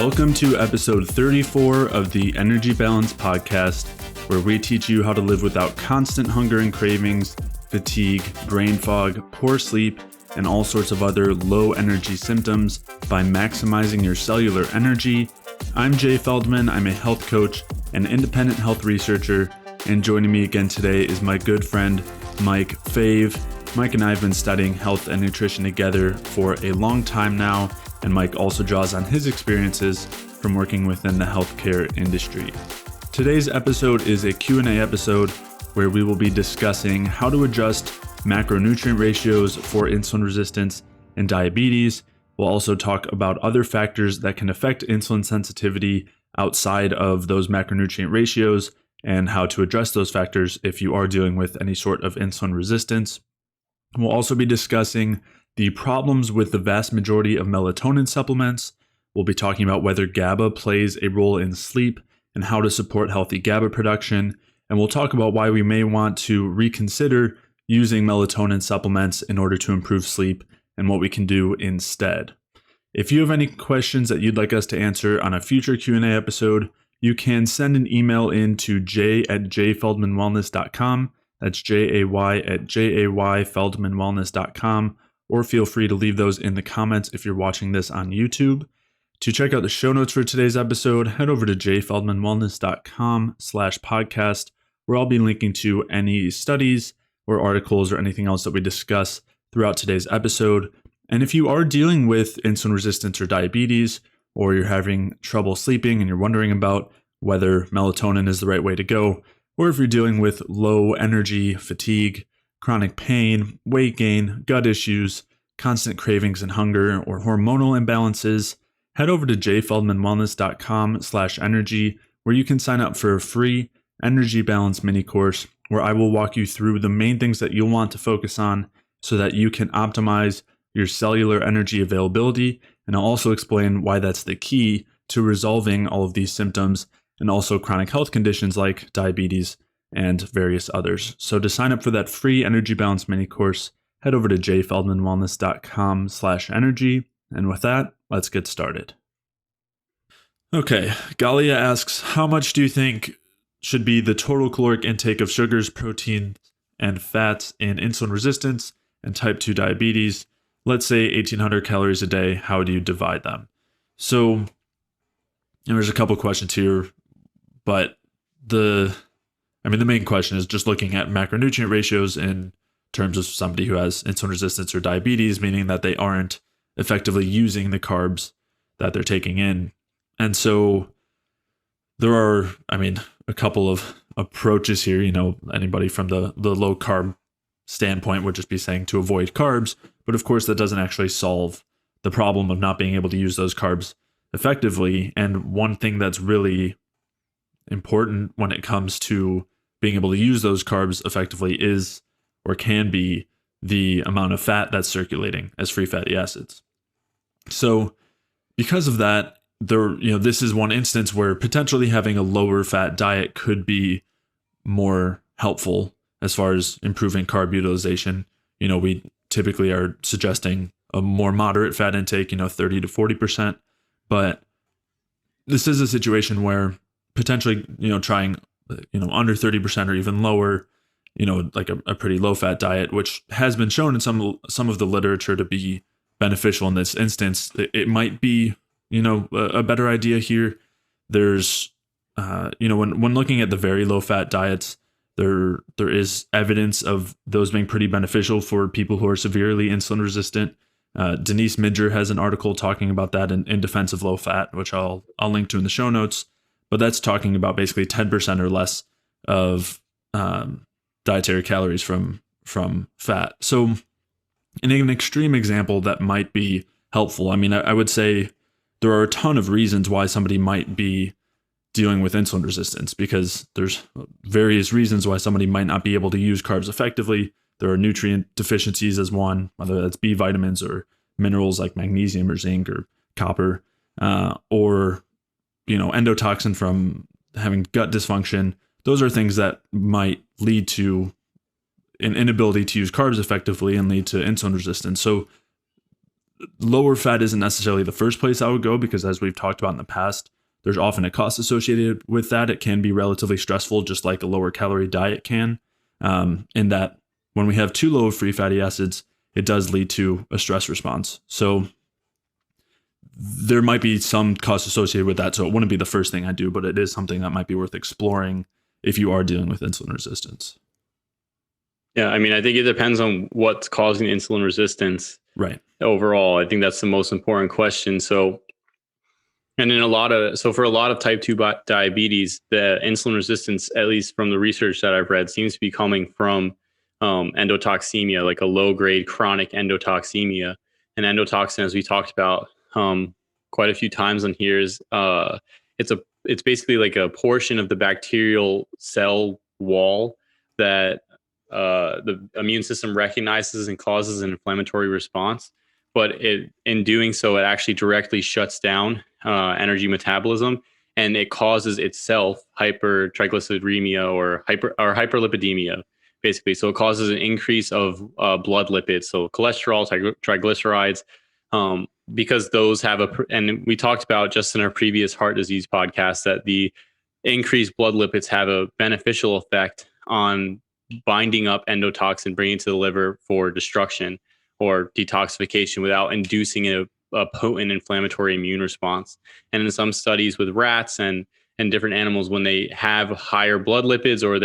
Welcome to episode 34 of the Energy Balance Podcast, where we teach you how to live without constant hunger and cravings, fatigue, brain fog, poor sleep, and all sorts of other low energy symptoms by maximizing your cellular energy. I'm Jay Feldman. I'm a health coach and independent health researcher, and joining me again today is my good friend, Mike Fave. Mike and I have been studying health and nutrition together for a long time now, and Mike also draws on his experiences from working within the healthcare industry. Today's episode is a Q&A episode where we will be discussing how to adjust macronutrient ratios for insulin resistance and diabetes. We'll also talk about other factors that can affect insulin sensitivity outside of those macronutrient ratios and how to address those factors if you are dealing with any sort of insulin resistance. We'll also be discussing the problems with the vast majority of melatonin supplements. We'll be talking about whether GABA plays a role in sleep and how to support healthy GABA production. And we'll talk about why we may want to reconsider using melatonin supplements in order to improve sleep and what we can do instead. If you have any questions that you'd like us to answer on a future Q&A episode, you can send an email in to jay@jayfeldmanwellness.com. That's jay@jayfeldmanwellness.com. Or feel free to leave those in the comments if you're watching this on YouTube. To check out the show notes for today's episode, head over to jayfeldmanwellness.com/podcast, where I'll be linking to any studies or articles or anything else that we discuss throughout today's episode. And if you are dealing with insulin resistance or diabetes, or you're having trouble sleeping and you're wondering about whether melatonin is the right way to go, or if you're dealing with low energy, fatigue, chronic pain, weight gain, gut issues, constant cravings and hunger, or hormonal imbalances, head over to jayfeldmanwellness.com/energy, where you can sign up for a free energy balance mini course where I will walk you through the main things that you'll want to focus on so that you can optimize your cellular energy availability. And I'll also explain why that's the key to resolving all of these symptoms and also chronic health conditions like diabetes and various others. So to sign up for that free energy balance mini course, head over to jayfeldmanwellness.com/energy. And with that, let's get started. Okay, Galia asks, how much do you think should be the total caloric intake of sugars, proteins, and fats in insulin resistance and type 2 diabetes? Let's say 1,800 calories a day. How do you divide them? So there's a couple questions here, but the main question is just looking at macronutrient ratios in terms of somebody who has insulin resistance or diabetes, meaning that they aren't effectively using the carbs that they're taking in. And so there are, a couple of approaches here. Anybody from the low carb standpoint would just be saying to avoid carbs. But of course, that doesn't actually solve the problem of not being able to use those carbs effectively. And one thing that's really important when it comes to being able to use those carbs effectively is, or can be, the amount of fat that's circulating as free fatty acids. So because of that, this is one instance where potentially having a lower fat diet could be more helpful as far as improving carb utilization. We typically are suggesting a more moderate fat intake, 30 to 40%. But this is a situation where potentially, trying under 30% or even lower, like a pretty low fat diet, which has been shown in some of the literature to be beneficial in this instance. It might be, a better idea here. There's, when looking at the very low fat diets, there is evidence of those being pretty beneficial for people who are severely insulin resistant. Denise Midger has an article talking about that in defense of low fat, which I'll link to in the show notes. But that's talking about basically 10% or less of dietary calories from fat. So in an extreme example that might be helpful, I would say there are a ton of reasons why somebody might be dealing with insulin resistance, because there's various reasons why somebody might not be able to use carbs effectively. There are nutrient deficiencies as one, whether that's B vitamins or minerals like magnesium or zinc or copper, or endotoxin from having gut dysfunction. Those are things that might lead to an inability to use carbs effectively and lead to insulin resistance. So lower fat isn't necessarily the first place I would go because, as we've talked about in the past, there's often a cost associated with that. It can be relatively stressful, just like a lower calorie diet can. In that, when we have too low of free fatty acids, it does lead to a stress response. So there might be some cost associated with that. So it wouldn't be the first thing I do, but it is something that might be worth exploring if you are dealing with insulin resistance. Yeah, I mean, I think it depends on what's causing insulin resistance. Right. Overall, I think that's the most important question. So, and in for a lot of type 2 diabetes, the insulin resistance, at least from the research that I've read, seems to be coming from endotoxemia, like a low grade chronic endotoxemia. And endotoxin, as we talked about quite a few times on here, is it's basically like a portion of the bacterial cell wall that the immune system recognizes and causes an inflammatory response. But in doing so, it actually directly shuts down energy metabolism, and it causes itself hypertriglyceridemia or hyperlipidemia, basically. So it causes an increase of blood lipids, so cholesterol, triglycerides, because those have and we talked about just in our previous heart disease podcast that the increased blood lipids have a beneficial effect on binding up endotoxin, bringing it to the liver for destruction or detoxification without inducing a potent inflammatory immune response. And in some studies with rats and different animals, when they have higher blood lipids or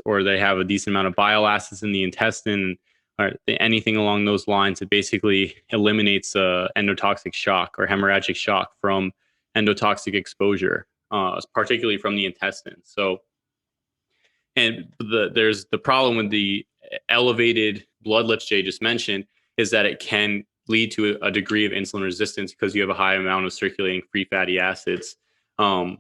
or they have a decent amount of bile acids in the intestine or anything along those lines, it basically eliminates endotoxic shock or hemorrhagic shock from endotoxic exposure, particularly from the intestine. So, and there's the problem with the elevated blood lipids Jay just mentioned is that it can lead to a degree of insulin resistance because you have a high amount of circulating free fatty acids. And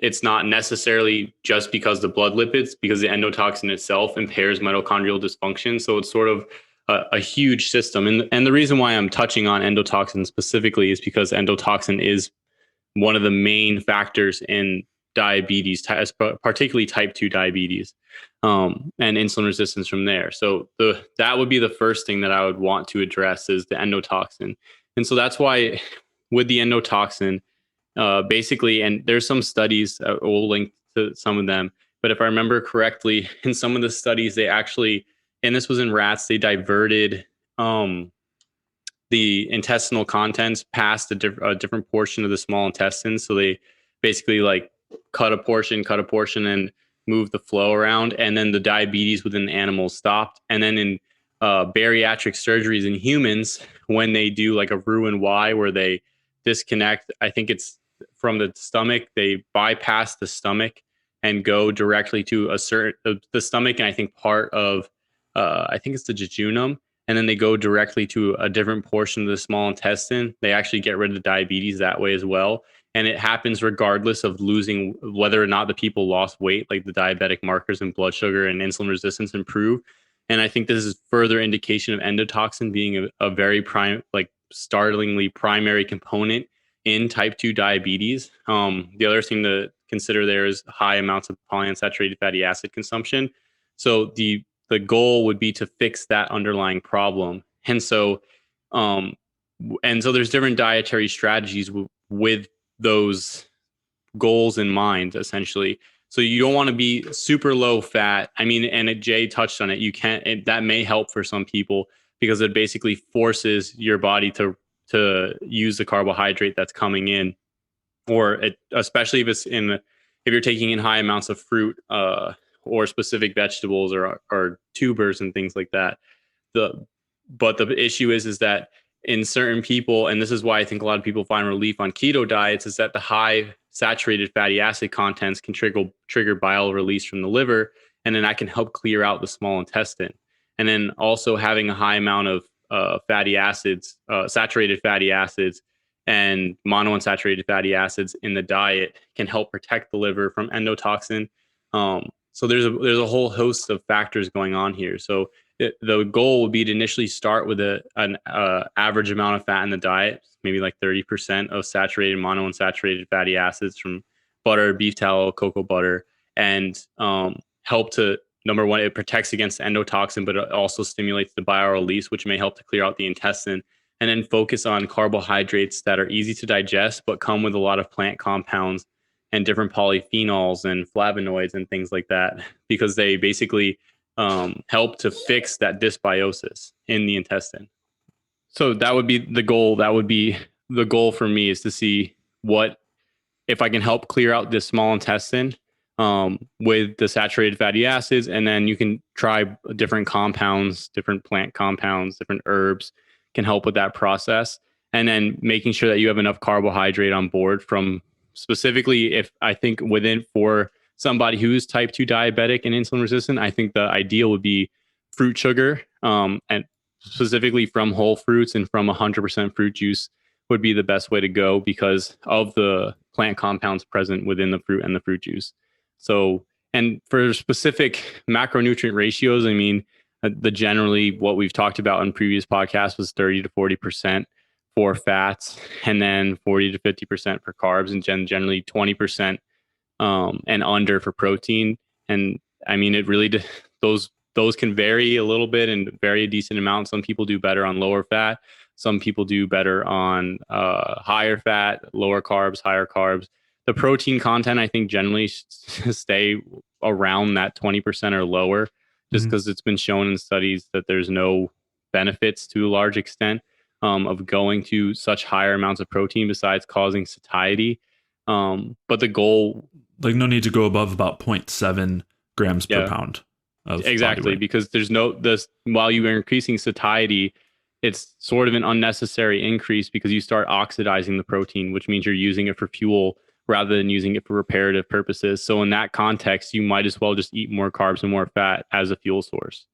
it's not necessarily just because the blood lipids, because the endotoxin itself impairs mitochondrial dysfunction. So it's sort of a huge system. And the reason why I'm touching on endotoxin specifically is because endotoxin is one of the main factors in diabetes, particularly type 2 diabetes, and insulin resistance from there. So that would be the first thing that I would want to address is the endotoxin. And so that's why with the endotoxin, basically, and there's some studies, we'll link to some of them, but if I remember correctly, in some of the studies, they actually, and this was in rats, they diverted the intestinal contents past a different portion of the small intestine. So they basically like cut a portion and move the flow around. And then the diabetes within the animals stopped. And then in bariatric surgeries in humans, when they do like a Roux-en-Y where they disconnect, I think it's from the stomach, they bypass the stomach and go directly to the stomach. And I think part of, I think it's the jejunum, and then they go directly to a different portion of the small intestine. They actually get rid of the diabetes that way as well. And it happens regardless of losing, whether or not the people lost weight, like the diabetic markers and blood sugar and insulin resistance improve. And I think this is further indication of endotoxin being a very startlingly primary component in type 2 diabetes. The other thing to consider there is high amounts of polyunsaturated fatty acid consumption. So the goal would be to fix that underlying problem. And so there's different dietary strategies with those goals in mind, essentially. So you don't want to be super low fat. I mean, and Jay touched on it. That may help for some people because it basically forces your body to use the carbohydrate that's coming in, or especially if you're taking in high amounts of fruit, or specific vegetables or tubers and things like that. But the issue is that in certain people, and this is why I think a lot of people find relief on keto diets, is that the high saturated fatty acid contents can trigger bile release from the liver, and then that can help clear out the small intestine. And then also having a high amount of fatty acids, saturated fatty acids, and monounsaturated fatty acids in the diet can help protect the liver from endotoxin. So there's a whole host of factors going on here. So the goal would be to initially start with an average amount of fat in the diet, maybe like 30% of saturated monounsaturated fatty acids from butter, beef tallow, cocoa butter, and help to, number one, it protects against endotoxin, but it also stimulates the bile release, which may help to clear out the intestine. and then focus on carbohydrates that are easy to digest but come with a lot of plant compounds and different polyphenols and flavonoids and things like that, because they basically help to fix that dysbiosis in the intestine. So that would be the goal. That would be the goal for me, is to see what, if I can help clear out this small intestine with the saturated fatty acids, and then you can try different compounds, different plant compounds, different herbs can help with that process. And then making sure that you have enough carbohydrate on board, from specifically, if I think within, for somebody who's type 2 diabetic and insulin resistant, I think the ideal would be fruit sugar, and specifically from whole fruits and from 100% fruit juice would be the best way to go, because of the plant compounds present within the fruit and the fruit juice. So, and for specific macronutrient ratios, I mean, the generally what we've talked about in previous podcasts was 30 to 40% for fats, and then 40 to 50% for carbs, and generally 20% and under for protein. And I mean, it really, those can vary a little bit and vary a decent amount. Some people do better on lower fat. Some people do better on higher fat, lower carbs, higher carbs. The protein content, I think, generally stay around that 20% or lower, just because it's been shown in studies that there's no benefits to a large extent of going to such higher amounts of protein besides causing satiety. But the goal, like, no need to go above about 0.7 grams per pound of exactly, body weight. because there's no, this, while you are increasing satiety, it's sort of an unnecessary increase, because you start oxidizing the protein, which means you're using it for fuel rather than using it for reparative purposes. So in that context, you might as well just eat more carbs and more fat as a fuel source.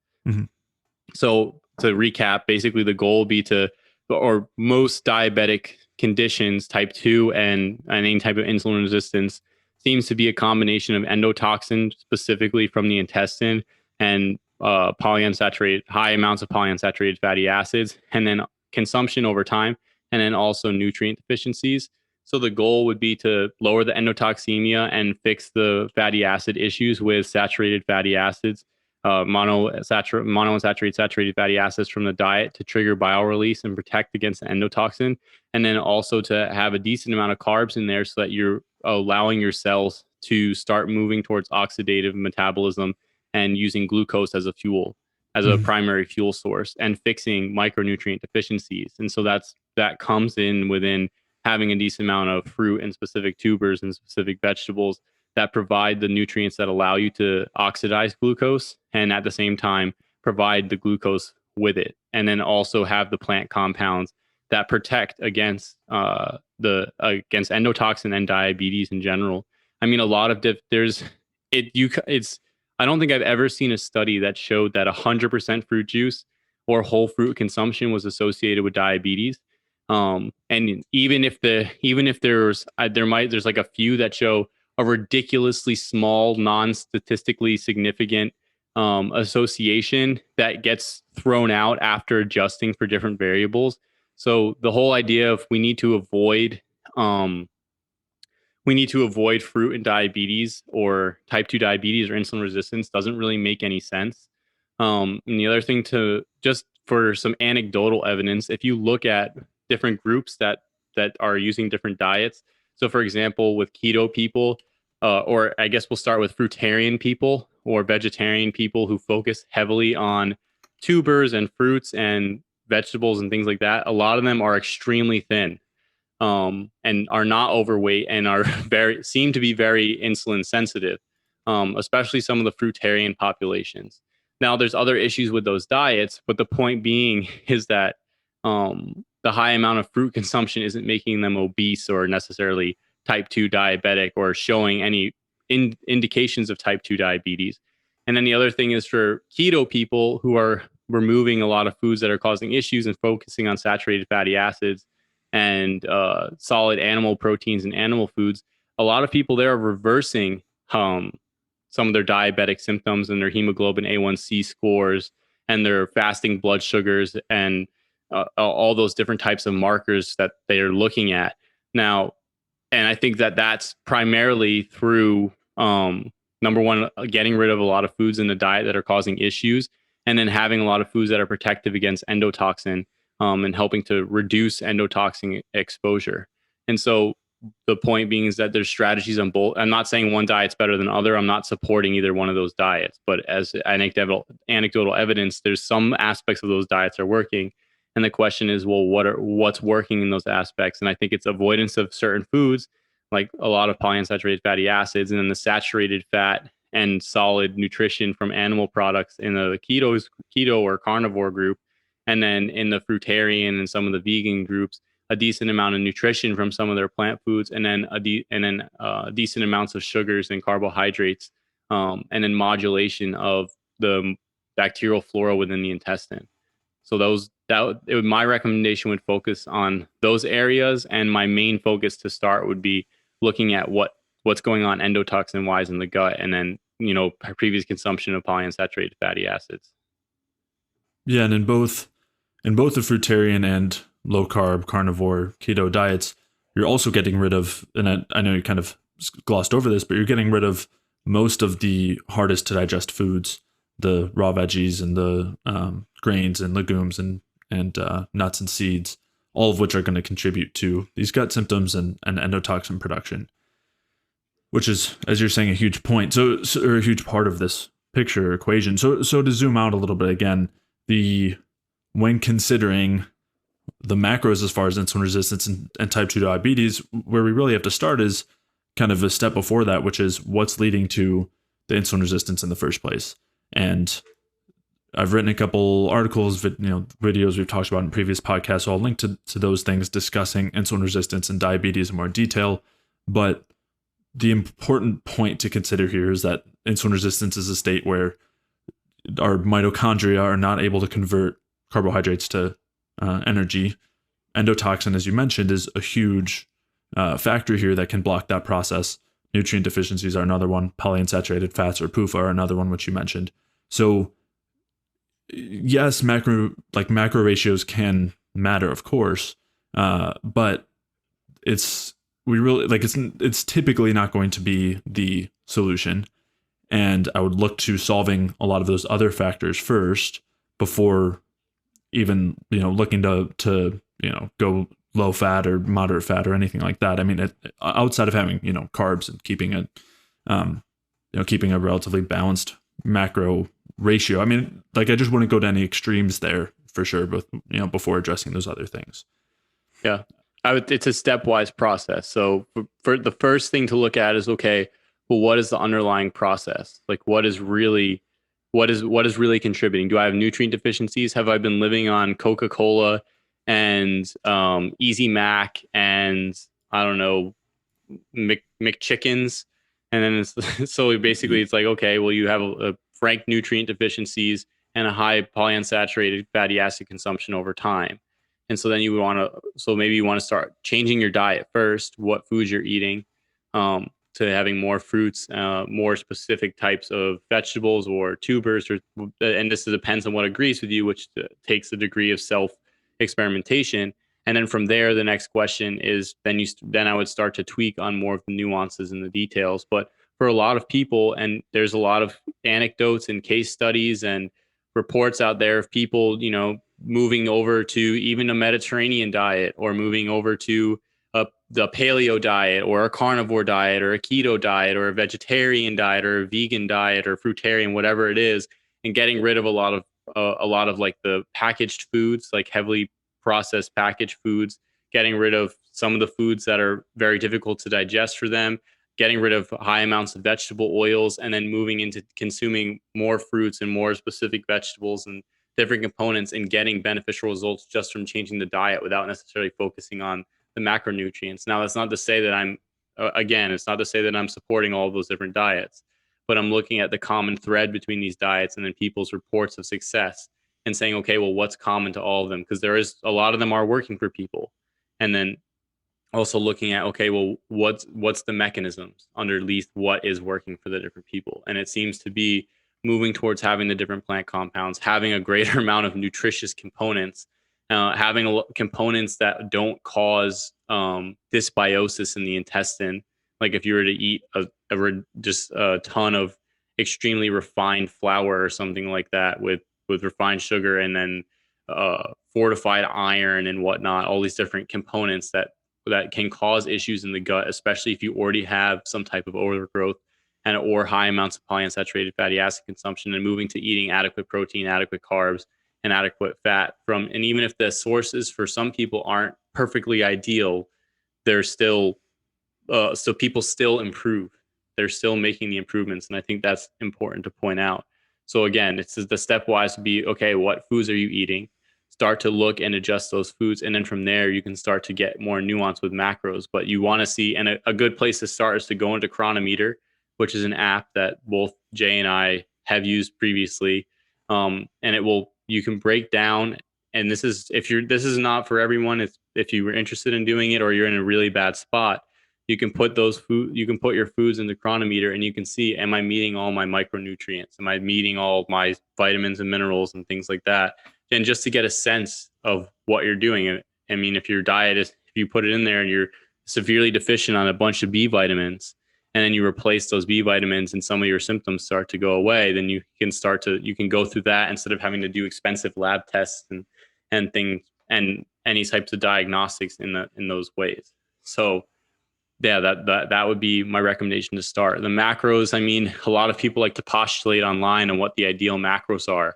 So to recap, basically the goal would be to, or most diabetic conditions, type 2 and any type of insulin resistance, seems to be a combination of endotoxin, specifically from the intestine, and polyunsaturated, high amounts of polyunsaturated fatty acids, and then consumption over time, and then also nutrient deficiencies. So the goal would be to lower the endotoxemia and fix the fatty acid issues with saturated fatty acids, monounsaturated, saturated fatty acids from the diet, to trigger bile release and protect against the endotoxin. And then also to have a decent amount of carbs in there, so that you're allowing your cells to start moving towards oxidative metabolism and using glucose as a fuel, as a primary fuel source, and fixing micronutrient deficiencies. And so that comes in within having a decent amount of fruit and specific tubers and specific vegetables that provide the nutrients that allow you to oxidize glucose, and at the same time provide the glucose with it. And then also have the plant compounds that protect against against endotoxin and diabetes in general. I mean, a lot of I don't think I've ever seen a study that showed that 100% fruit juice or whole fruit consumption was associated with diabetes. And even if there's like a few that show a ridiculously small, non-statistically significant association that gets thrown out after adjusting for different variables. So the whole idea of we need to avoid fruit and diabetes, or type 2 diabetes or insulin resistance, doesn't really make any sense. And the other thing, to just for some anecdotal evidence, if you look at different groups that are using different diets. So for example, with keto people, or I guess we'll start with fruitarian people or vegetarian people who focus heavily on tubers and fruits and vegetables and things like that, a lot of them are extremely thin, and are not overweight, and are seem to be very insulin sensitive, especially some of the fruitarian populations. Now, there's other issues with those diets, but the point being is that the high amount of fruit consumption isn't making them obese or necessarily type 2 diabetic, or showing any indications of type 2 diabetes. And then the other thing is, for keto people who are removing a lot of foods that are causing issues and focusing on saturated fatty acids and solid animal proteins and animal foods, a lot of people there are reversing some of their diabetic symptoms and their hemoglobin A1C scores and their fasting blood sugars and all those different types of markers that they are looking at now. And I think that that's primarily through number one, getting rid of a lot of foods in the diet that are causing issues, and then having a lot of foods that are protective against endotoxin, and helping to reduce endotoxin exposure. And so the point being is that there's strategies on both. I'm not saying one diet's better than other. I'm not supporting either one of those diets, but as anecdotal evidence, there's some aspects of those diets are working. And the question is, well, what's working in those aspects? And I think it's avoidance of certain foods, like a lot of polyunsaturated fatty acids, and then the saturated fat and solid nutrition from animal products in the keto or carnivore group, and then in the fruitarian and some of the vegan groups, a decent amount of nutrition from some of their plant foods, and then decent amounts of sugars and carbohydrates, and then modulation of the bacterial flora within the intestine. So my recommendation would focus on those areas, and my main focus to start would be looking at what's going on endotoxin wise in the gut, and then previous consumption of polyunsaturated fatty acids. Yeah, and in both the fruitarian and low carb, carnivore, keto diets, you're also getting rid of, and I know you kind of glossed over this, but you're getting rid of most of the hardest to digest foods, the raw veggies and the grains and legumes and nuts and seeds, all of which are going to contribute to these gut symptoms and endotoxin production, which is, as you're saying, a huge point. So or a huge part of this picture equation. So to zoom out a little bit again, when considering the macros as far as insulin resistance and type 2 diabetes, where we really have to start is kind of a step before that, which is what's leading to the insulin resistance in the first place. And I've written a couple articles, videos we've talked about in previous podcasts, so I'll link to those things discussing insulin resistance and diabetes in more detail. But the important point to consider here is that insulin resistance is a state where our mitochondria are not able to convert carbohydrates to energy. Endotoxin, as you mentioned, is a huge factor here that can block that process. Nutrient deficiencies are another one. Polyunsaturated fats or PUFA are another one, which you mentioned. So yes, macro ratios can matter, of course, but it's typically not going to be the solution. And I would look to solving a lot of those other factors first before even looking to go low fat or moderate fat or anything like that. I mean, outside of having carbs and keeping a relatively balanced macro ratio. I mean, I just wouldn't go to any extremes there for sure, but before addressing those other things. Yeah, it's a stepwise process. So for the first thing to look at is, okay, well, what is the underlying process? Like, what is really contributing? Do I have nutrient deficiencies? Have I been living on Coca-Cola and Easy Mac and I don't know, McChickens? And then so basically it's like, okay, well, you have a frank nutrient deficiencies and a high polyunsaturated fatty acid consumption over time. And so then maybe you want to start changing your diet first, what foods you're eating, to having more fruits, more specific types of vegetables or tubers, and this depends on what agrees with you, which takes a degree of self experimentation. And then from there, the next question is then I would start to tweak on more of the nuances and the details. But for a lot of people, and there's a lot of anecdotes and case studies and reports out there of people, moving over to even a Mediterranean diet or moving over to the paleo diet or a carnivore diet or a keto diet or a vegetarian diet or a vegan diet or fruitarian, whatever it is, and getting rid of a lot of like the packaged foods, like heavily processed packaged foods, getting rid of some of the foods that are very difficult to digest for them, getting rid of high amounts of vegetable oils, and then moving into consuming more fruits and more specific vegetables and different components, and getting beneficial results just from changing the diet without necessarily focusing on the macronutrients. Now, that's not to say that it's not to say that I'm supporting all of those different diets, but I'm looking at the common thread between these diets and then people's reports of success and saying, okay, well, what's common to all of them? Because there is a lot of them are working for people. And then also looking at, okay, well, what's the mechanisms underneath what is working for the different people? And it seems to be moving towards having the different plant compounds, having a greater amount of nutritious components, having components that don't cause dysbiosis in the intestine. Like if you were to eat just a ton of extremely refined flour or something like that with refined sugar and then fortified iron and whatnot, all these different components that can cause issues in the gut, especially if you already have some type of overgrowth and or high amounts of polyunsaturated fatty acid consumption, and moving to eating adequate protein, adequate carbs, and adequate fat from. And even if the sources for some people aren't perfectly ideal, they're still so people still improve. They're still making the improvements, and I think that's important to point out. So again, it's the stepwise to be, okay, what foods are you eating? Start to look and adjust those foods, and then from there you can start to get more nuance with macros. But you want to see, and a good place to start is to go into Chronometer, which is an app that both Jay and I have used previously, and you can break down. And this is not for everyone. If you were interested in doing it or you're in a really bad spot, you can put your foods in the Chronometer, and you can see, am I meeting all my micronutrients? Am I meeting all my vitamins and minerals and things like that? And just to get a sense of what you're doing. I mean, if your diet is, if you put it in there and you're severely deficient on a bunch of B vitamins, and then you replace those B vitamins and some of your symptoms start to go away, then you can go through that instead of having to do expensive lab tests and things and any types of diagnostics in those ways. So yeah, that would be my recommendation to start. The macros, I mean, a lot of people like to postulate online on what the ideal macros are.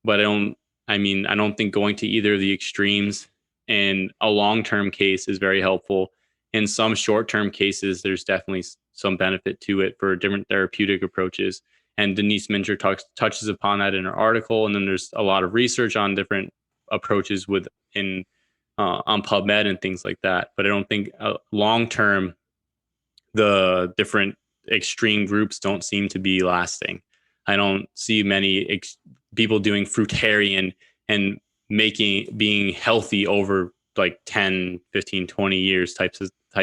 But I don't think going to either of the extremes in a long-term case is very helpful. In some short-term cases, there's definitely some benefit to it for different therapeutic approaches. And Denise Minter touches upon that in her article. And then there's a lot of research on different approaches on PubMed and things like that. But I don't think long-term, the different extreme groups don't seem to be lasting. I don't see many people doing fruitarian and being healthy over like 10, 15, 20 years type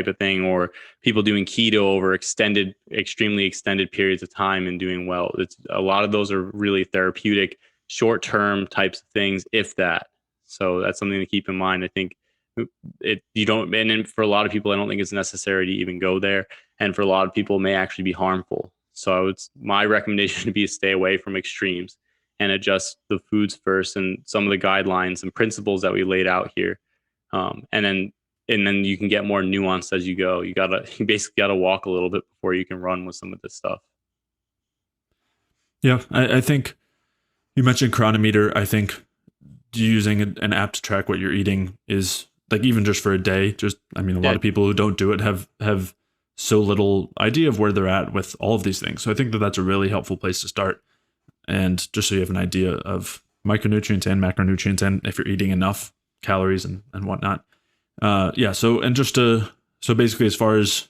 of thing, or people doing keto over extremely extended periods of time and doing well. It's a lot of those are really therapeutic, short-term types of things, if that. So that's something to keep in mind. I think and for a lot of people, I don't think it's necessary to even go there. And for a lot of people, it may actually be harmful. So my recommendation to be to stay away from extremes and adjust the foods first and some of the guidelines and principles that we laid out here. And then you can get more nuanced as you go. You basically gotta walk a little bit before you can run with some of this stuff. Yeah, I think you mentioned Chronometer. I think using an app to track what you're eating is like, even just for a day, a lot of people who don't do it have so little idea of where they're at with all of these things. So I think that's a really helpful place to start. And just so you have an idea of micronutrients and macronutrients, and if you're eating enough calories and whatnot. So basically, as far as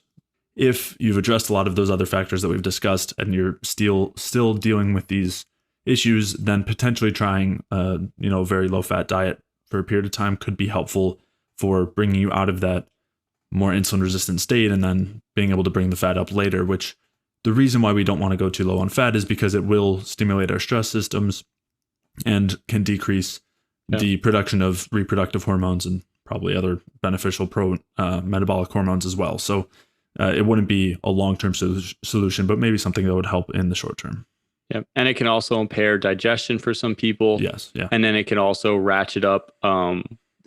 if you've addressed a lot of those other factors that we've discussed and you're still dealing with these issues, then potentially trying a very low fat diet for a period of time could be helpful for bringing you out of that more insulin resistant state and then being able to bring the fat up later, which the reason why we don't want to go too low on fat is because it will stimulate our stress systems and can decrease the production of reproductive hormones and probably other beneficial metabolic hormones as well. So it wouldn't be a long-term solution, but maybe something that would help in the short term. Yeah. And it can also impair digestion for some people. Yes. Yeah. And then it can also ratchet up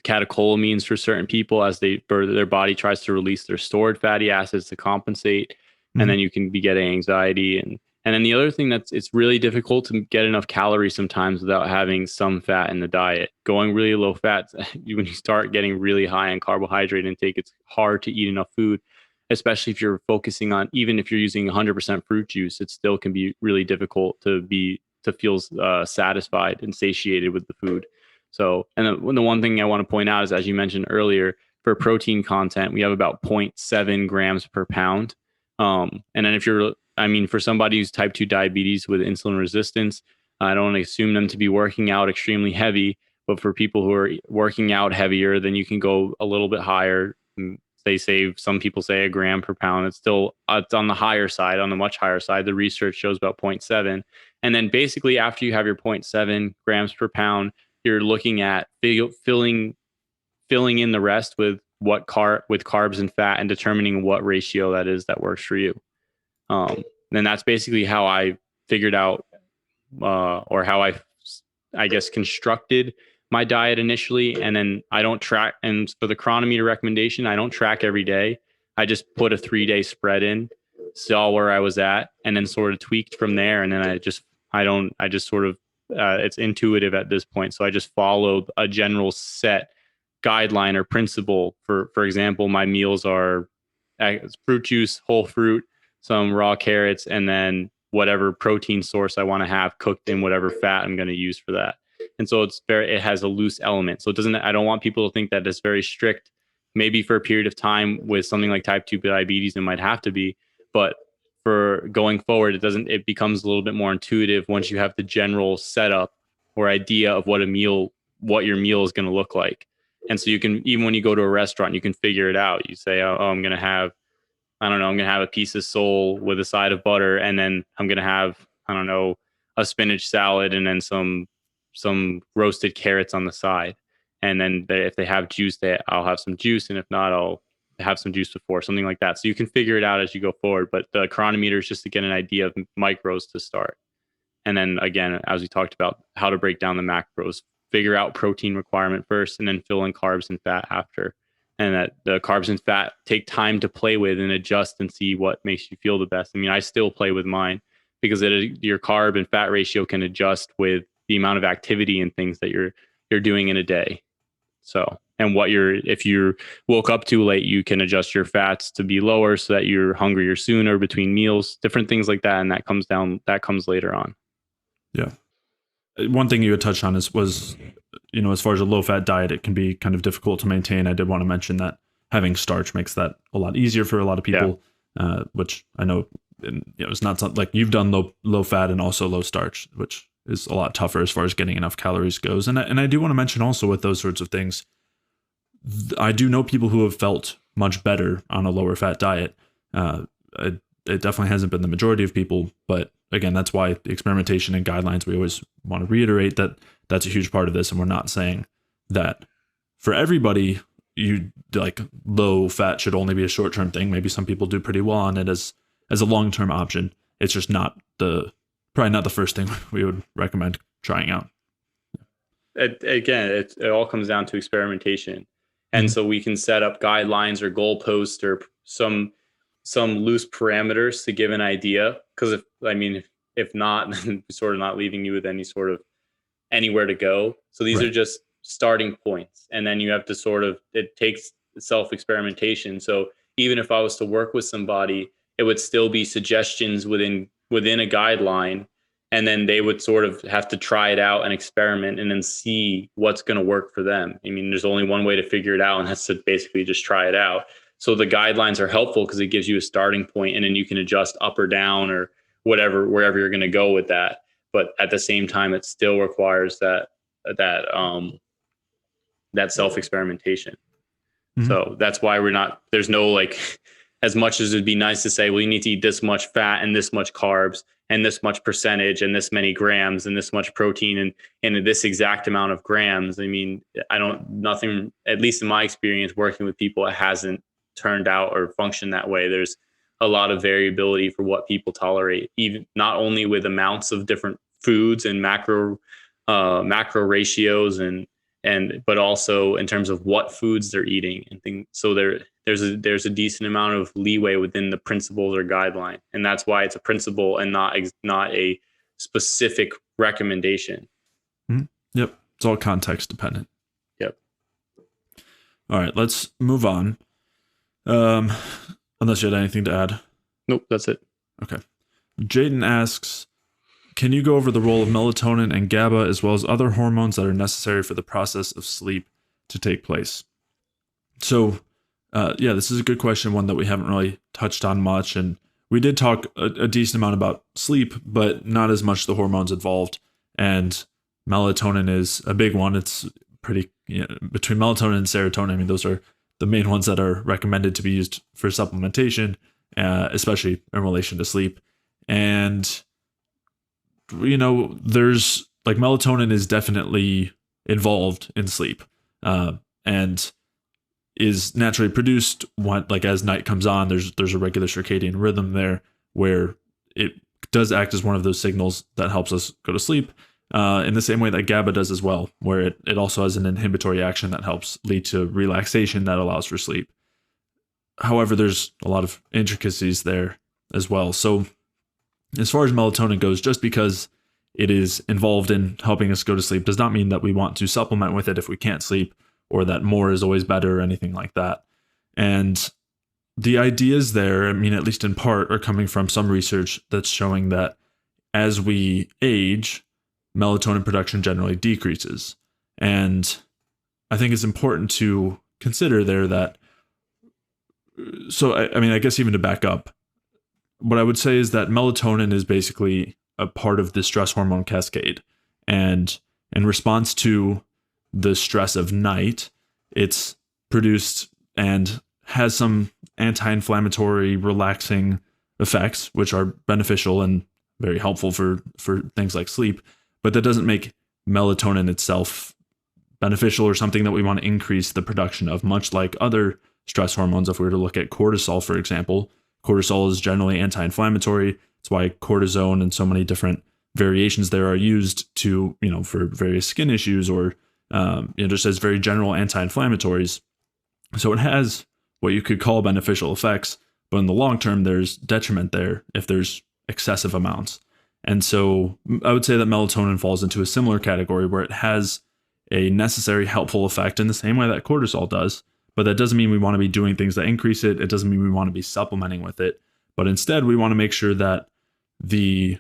catecholamines for certain people as their body tries to release their stored fatty acids to compensate. Mm-hmm. And then you can be getting anxiety. And then the other thing it's really difficult to get enough calories sometimes without having some fat in the diet. Going really low fat, when you start getting really high in carbohydrate intake, it's hard to eat enough food, especially if you're focusing on, even if you're using 100% fruit juice, it still can be really difficult to feel satisfied and satiated with the food. So, and the one thing I want to point out is, as you mentioned earlier, for protein content, we have about 0.7 grams per pound. And then for somebody who's type 2 diabetes with insulin resistance, I don't assume them to be working out extremely heavy, but for people who are working out heavier, then you can go a little bit higher. Some people say a gram per pound. It's on the higher side, on the much higher side. The research shows about 0.7. And then basically after you have your 0.7 grams per pound, you're looking at filling in the rest with carbs and fat and determining what ratio that is that works for you. And that's basically how I figured out, or how I guess constructed my diet initially, and then I don't track. And for the chronometer recommendation, I don't track every day. I just put a 3-day spread in, saw where I was at, and then sort of tweaked from there. And then I just sort of it's intuitive at this point. So I just followed a general set guideline or principle. For example, my meals are fruit juice, whole fruit, some raw carrots, and then whatever protein source I want to have cooked in whatever fat I'm going to use for that. And so it has a loose element. So I don't want people to think that it's very strict. Maybe for a period of time with something like type 2 diabetes, it might have to be, but for going forward, it becomes a little bit more intuitive once you have the general setup or idea of what your meal is going to look like. And so you can, even when you go to a restaurant, you can figure it out. You say, oh, I'm going to have a piece of sole with a side of butter, and then I'm going to have, a spinach salad, and then some roasted carrots on the side. And then if they have juice, I'll have some juice. And if not, I'll have some juice before, something like that. So you can figure it out as you go forward. But the chronometer is just to get an idea of micros to start. And then again, as we talked about, how to break down the macros, figure out protein requirement first, and then fill in carbs and fat after. And that the carbs and fat take time to play with and adjust and see what makes you feel the best. I mean, I still play with mine because your carb and fat ratio can adjust with the amount of activity and things that you're doing in a day. So, and if you woke up too late, you can adjust your fats to be lower so that you're hungrier sooner between meals, different things like that. And that comes later on. Yeah. One thing you had touched on was, as far as a low fat diet, it can be kind of difficult to maintain. I did want to mention that having starch makes that a lot easier for a lot of people, which I know, it's not something like you've done low fat and also low starch, which is a lot tougher as far as getting enough calories goes. And I do want to mention also with those sorts of things, I do know people who have felt much better on a lower fat diet. It definitely hasn't been the majority of people, but again, that's why the experimentation and guidelines, we always want to reiterate that that's a huge part of this. And we're not saying that for everybody, low fat should only be a short-term thing. Maybe some people do pretty well on it as a long-term option. It's just probably not the first thing we would recommend trying out. It all comes down to experimentation. And so we can set up guidelines or goalposts or some loose parameters to give an idea. Because if not, then we're sort of not leaving you with any sort of anywhere to go. So these are just starting points. And then you have to it takes self-experimentation. So even if I was to work with somebody, it would still be suggestions within a guideline. And then they would sort of have to try it out and experiment and then see what's going to work for them. I mean, there's only one way to figure it out, and that's to basically just try it out. So the guidelines are helpful because it gives you a starting point, and then you can adjust up or down or wherever you're going to go with that. But at the same time, it still requires that self-experimentation. Mm-hmm. So that's why there's no as much as it'd be nice to say, well, you need to eat this much fat and this much carbs and this much percentage and this many grams and this much protein and this exact amount of grams. I mean, nothing, at least in my experience working with people, it hasn't turned out or functioned that way. There's a lot of variability for what people tolerate, even not only with amounts of different foods and macro ratios but also in terms of what foods they're eating and things. So there's a decent amount of leeway within the principles or guideline, and that's why it's a principle and not a specific recommendation. Mm-hmm. Yep, it's all context dependent. Yep. All right, let's move on. Unless you had anything to add. Nope, that's it. Okay. Jaden asks, can you go over the role of melatonin and GABA as well as other hormones that are necessary for the process of sleep to take place? So, this is a good question, one that we haven't really touched on much. And we did talk a decent amount about sleep, but not as much the hormones involved. And melatonin is a big one. It's pretty, between melatonin and serotonin, I mean, those are the main ones that are recommended to be used for supplementation, especially in relation to sleep. And there's melatonin is definitely involved in sleep, and is naturally produced as night comes on. There's a regular circadian rhythm there where it does act as one of those signals that helps us go to sleep. in the same way that GABA does as well, where it also has an inhibitory action that helps lead to relaxation that allows for sleep. However, there's a lot of intricacies there as well. So as far as melatonin goes, just because it is involved in helping us go to sleep does not mean that we want to supplement with it if we can't sleep, or that more is always better or anything like that. And the ideas there, I mean, at least in part, are coming from some research that's showing that as we age, melatonin production generally decreases. And I think it's important to consider there that, so I mean, I guess even to back up, what I would say is that melatonin is basically a part of the stress hormone cascade. And in response to the stress of night, it's produced and has some anti-inflammatory, relaxing effects, which are beneficial and very helpful for things like sleep. But that doesn't make melatonin itself beneficial or something that we want to increase the production of, much like other stress hormones. If we were to look at cortisol, for example, cortisol is generally anti-inflammatory. It's why cortisone and so many different variations there are used to, for various skin issues or, just as very general anti-inflammatories. So it has what you could call beneficial effects, but in the long term, there's detriment there if there's excessive amounts. And so I would say that melatonin falls into a similar category where it has a necessary helpful effect in the same way that cortisol does. But that doesn't mean we want to be doing things that increase it. It doesn't mean we want to be supplementing with it. But instead, we want to make sure that the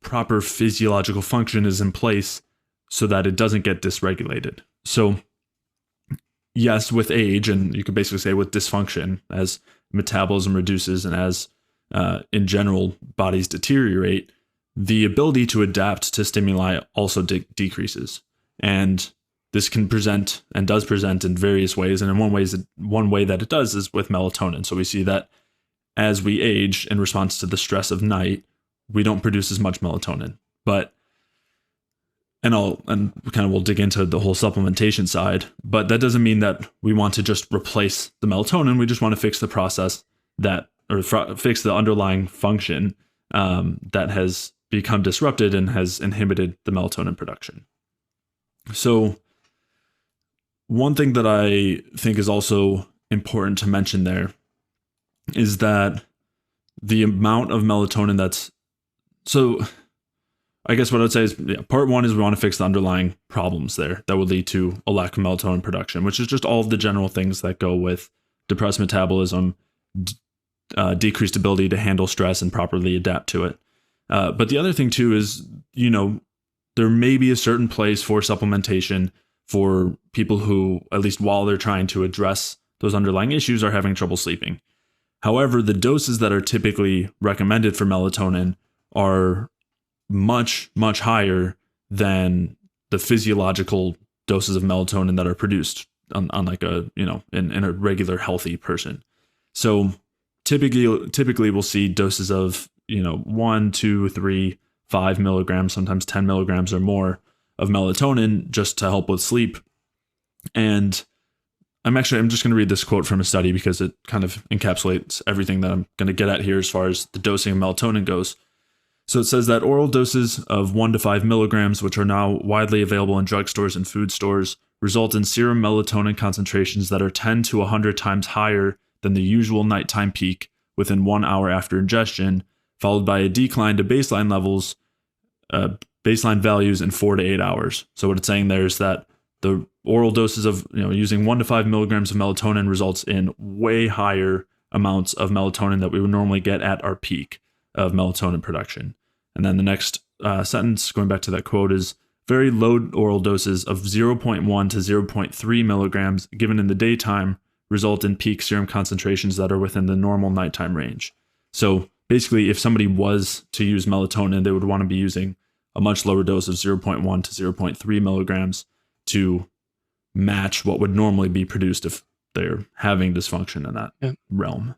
proper physiological function is in place so that it doesn't get dysregulated. So yes, with age, and you could basically say with dysfunction, as metabolism reduces and as in general bodies deteriorate, the ability to adapt to stimuli also decreases. And this can present and does present in various ways. And in one way that it does is with melatonin. So we see that as we age, in response to the stress of night, we don't produce as much melatonin. But we'll dig into the whole supplementation side, but that doesn't mean that we want to just replace the melatonin. We just want to fix the process fix the underlying function that has become disrupted and has inhibited the melatonin production. So one thing that I think is also important to mention there is that the amount of melatonin I guess what I would say is, part one is we want to fix the underlying problems there that would lead to a lack of melatonin production, which is just all of the general things that go with depressed metabolism, decreased ability to handle stress and properly adapt to it. But the other thing too is, there may be a certain place for supplementation for people who, at least while they're trying to address those underlying issues, are having trouble sleeping. However, the doses that are typically recommended for melatonin are much, much higher than the physiological doses of melatonin that are produced on like in a regular healthy person. So typically we'll see doses of 1, 2, 3, 5 milligrams, sometimes 10 milligrams or more of melatonin just to help with sleep. And I'm just going to read this quote from a study because it kind of encapsulates everything that I'm going to get at here as far as the dosing of melatonin goes. So it says that oral doses of 1 to 5 milligrams, which are now widely available in drugstores and food stores, result in serum melatonin concentrations that are 10 to 100 times higher than the usual nighttime peak within 1 hour after ingestion, followed by a decline to baseline values in 4 to 8 hours. So what it's saying there is that the oral doses of using 1 to 5 milligrams of melatonin results in way higher amounts of melatonin that we would normally get at our peak of melatonin production. And then the next sentence, going back to that quote, is very low oral doses of 0.1 to 0.3 milligrams given in the daytime result in peak serum concentrations that are within the normal nighttime range. So basically, if somebody was to use melatonin, they would want to be using a much lower dose of 0.1 to 0.3 milligrams to match what would normally be produced if they're having dysfunction in that realm.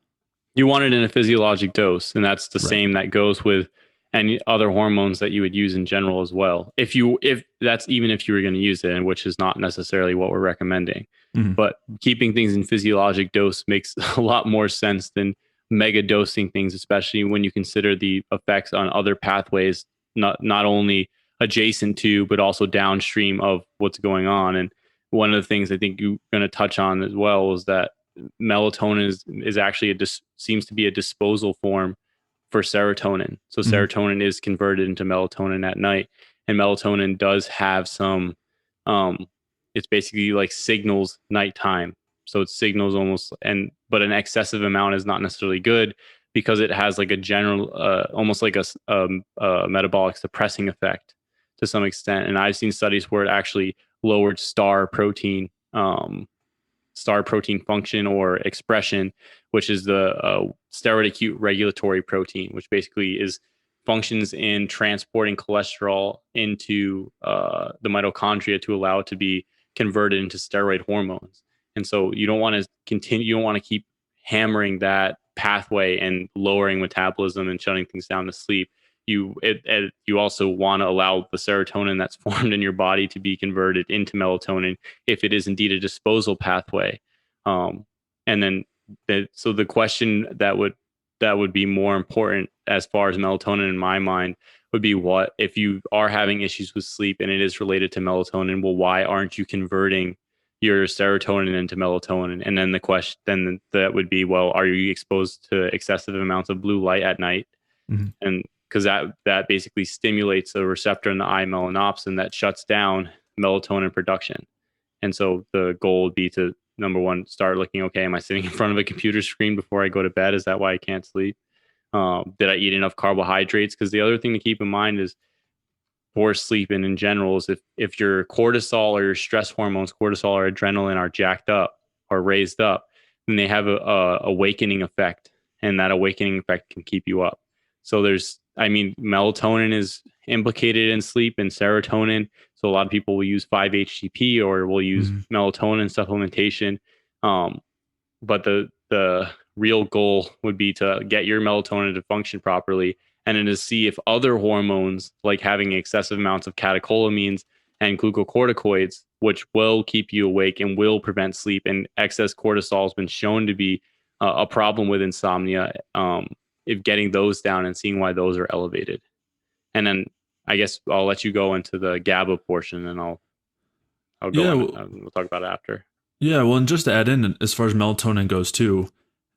You want it in a physiologic dose, and that's the same that goes with any other hormones that you would use in general as well. If that's even if you were going to use it, and which is not necessarily what we're recommending. Mm-hmm. But keeping things in physiologic dose makes a lot more sense than mega dosing things, especially when you consider the effects on other pathways, not only adjacent to, but also downstream of what's going on. And one of the things I think you're going to touch on as well is that melatonin is actually seems to be a disposal form for serotonin. So Mhm. serotonin is converted into melatonin at night, and melatonin does have some. Um, it's basically like signals nighttime. So it signals almost, but an excessive amount is not necessarily good because it has like a general, almost like a metabolic suppressing effect to some extent. And I've seen studies where it actually lowered star protein function or expression, which is the steroid acute regulatory protein, which basically is functions in transporting cholesterol into the mitochondria to allow it to be converted into steroid hormones. And so you don't want to continue, you don't want to keep hammering that pathway and lowering metabolism and shutting things down to sleep. You also want to allow the serotonin that's formed in your body to be converted into melatonin if it is indeed a disposal pathway. And then so the question that would be more important as far as melatonin in my mind would be, what if you are having issues with sleep and it is related to melatonin? Well, why aren't you converting your serotonin into melatonin? And then the question then that would be, well, are you exposed to excessive amounts of blue light at night? Mhm. And because that basically stimulates a receptor in the eye, melanopsin, that shuts down melatonin production. And so the goal would be to, number one, start looking, okay, am I sitting in front of a computer screen before I go to bed? Is that why I can't sleep? Did I eat enough carbohydrates? Because the other thing to keep in mind is for sleep and in general is if your cortisol or your stress hormones, cortisol or adrenaline, are jacked up or raised up, then they have a awakening effect, and that awakening effect can keep you up. So melatonin is implicated in sleep and serotonin. So a lot of people will use 5-HTP or will use Mhm. melatonin supplementation. Um, but the real goal would be to get your melatonin to function properly, and then to see if other hormones, like having excessive amounts of catecholamines and glucocorticoids, which will keep you awake and will prevent sleep, and excess cortisol has been shown to be a problem with insomnia, if getting those down and seeing why those are elevated. And then I guess I'll let you go into the GABA portion, and I'll go Yeah, on. well, We'll talk about it after. yeah. Well, and just to add in, as far as melatonin goes too,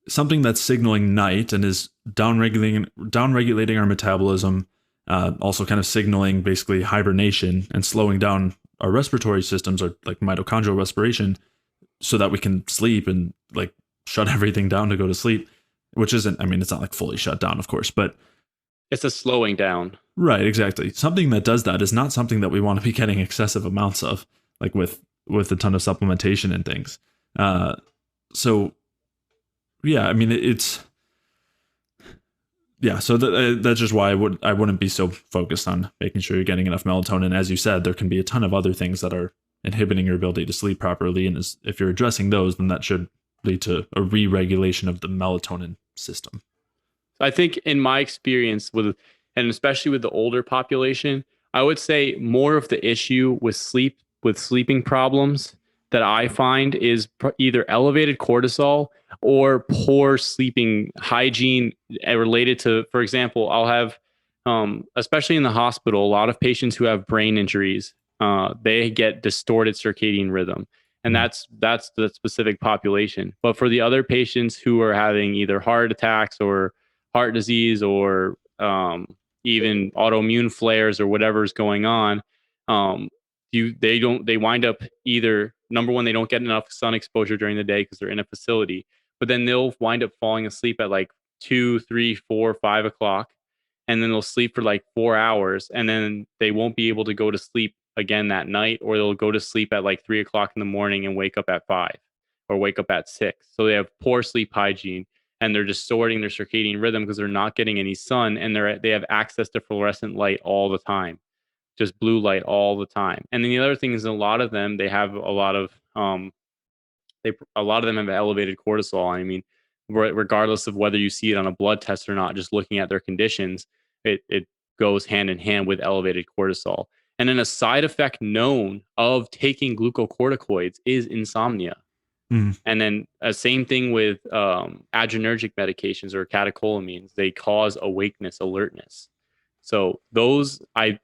something that's signaling night and is downregulating our metabolism, also kind of signaling basically hibernation and slowing down our respiratory systems, or like mitochondrial respiration, so that we can sleep and like shut everything down to go to sleep. Which isn't, I mean, it's not like fully shut down, of course, but It's a slowing down. right, exactly. Something that does that is not something that we want to be getting excessive amounts of, like with a ton of supplementation and things. Uh, so yeah, I mean, it's yeah. So that's just why I wouldn't be so focused on making sure you're getting enough melatonin. As you said, there can be a ton of other things that are inhibiting your ability to sleep properly, and if you're addressing those, then that should lead to a re-regulation of the melatonin system. I think in my experience and especially with the older population, I would say more of the issue with sleeping problems that I find is either elevated cortisol or poor sleeping hygiene, related to, for example, I'll have, especially in the hospital, a lot of patients who have brain injuries, they get distorted circadian rhythm. And Mm. that's the specific population. But for the other patients who are having either heart attacks or heart disease or even autoimmune flares or whatever's going on, um, they wind up, either number one, they don't get enough sun exposure during the day because they're in a facility, but then they'll wind up falling asleep at like 2, 3, 4, 5 o'clock, and then they'll sleep for like 4 hours, and then they won't be able to go to sleep again that night, or they'll go to sleep at like 3 o'clock in the morning and wake up at 5 or wake up at 6. So they have poor sleep hygiene, and they're distorting their circadian rhythm because they're not getting any sun, and they have access to fluorescent light all the time, just blue light all the time. And then the other thing is, a lot of them, they have a lot of them have elevated cortisol. I mean, regardless of whether you see it on a blood test or not, just looking at their conditions, it goes hand in hand with elevated cortisol. And then a side effect known of taking glucocorticoids is insomnia. Mm. And then same thing with adrenergic medications or catecholamines. They cause awakeness, alertness. So those I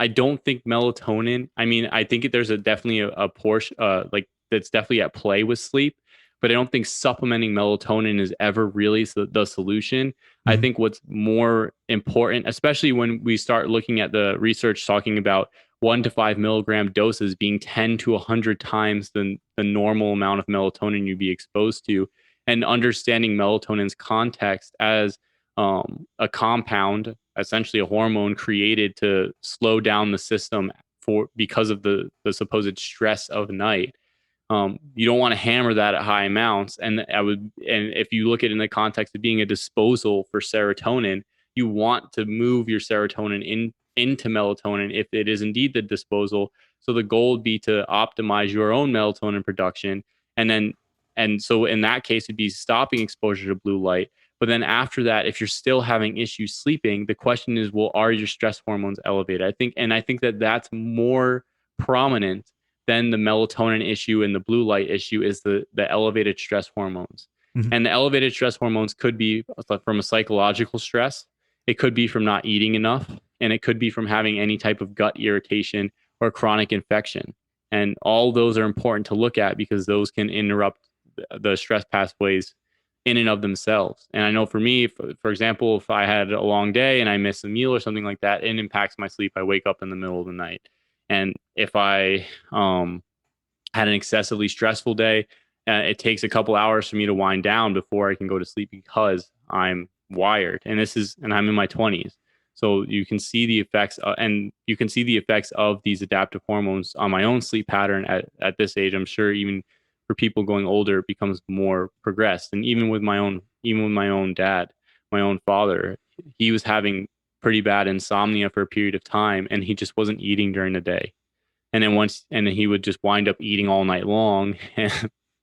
don't think melatonin. I mean, I think there's definitely a portion like that's definitely at play with sleep, but I don't think supplementing melatonin is ever really the solution. I Mhm. think what's more important, especially when we start looking at the research talking about 1 to 5 milligram doses being 10 to 100 times the normal amount of melatonin you'd be exposed to, and understanding melatonin's context as a compound, essentially a hormone created to slow down the system for because of the supposed stress of night. You don't want to hammer that at high amounts. And if you look at it in the context of being a disposal for serotonin, you want to move your serotonin into melatonin if it is indeed the disposal. So the goal would be to optimize your own melatonin production. And then, and so in that case, it'd be stopping exposure to blue light. But then after that, if you're still having issues sleeping, the question is, well, are your stress hormones elevated? I think that that's more prominent then the melatonin issue and the blue light issue is the elevated stress hormones. Mhm. And the elevated stress hormones could be from a psychological stress. It could be from not eating enough, and it could be from having any type of gut irritation or chronic infection. And all those are important to look at because those can interrupt the stress pathways in and of themselves. And I know for me, for example, if I had a long day and I miss a meal or something like that, it impacts my sleep. I wake up in the middle of the night. And if I had an excessively stressful day, it takes a couple hours for me to wind down before I can go to sleep because I'm wired. And I'm in my 20s. So you can see the effects, and you can see the effects of these adaptive hormones on my own sleep pattern at this age. I'm sure even for people going older, it becomes more progressed. And even with my own dad, my own father, he was having pretty bad insomnia for a period of time, and he just wasn't eating during the day. And then he would just wind up eating all night long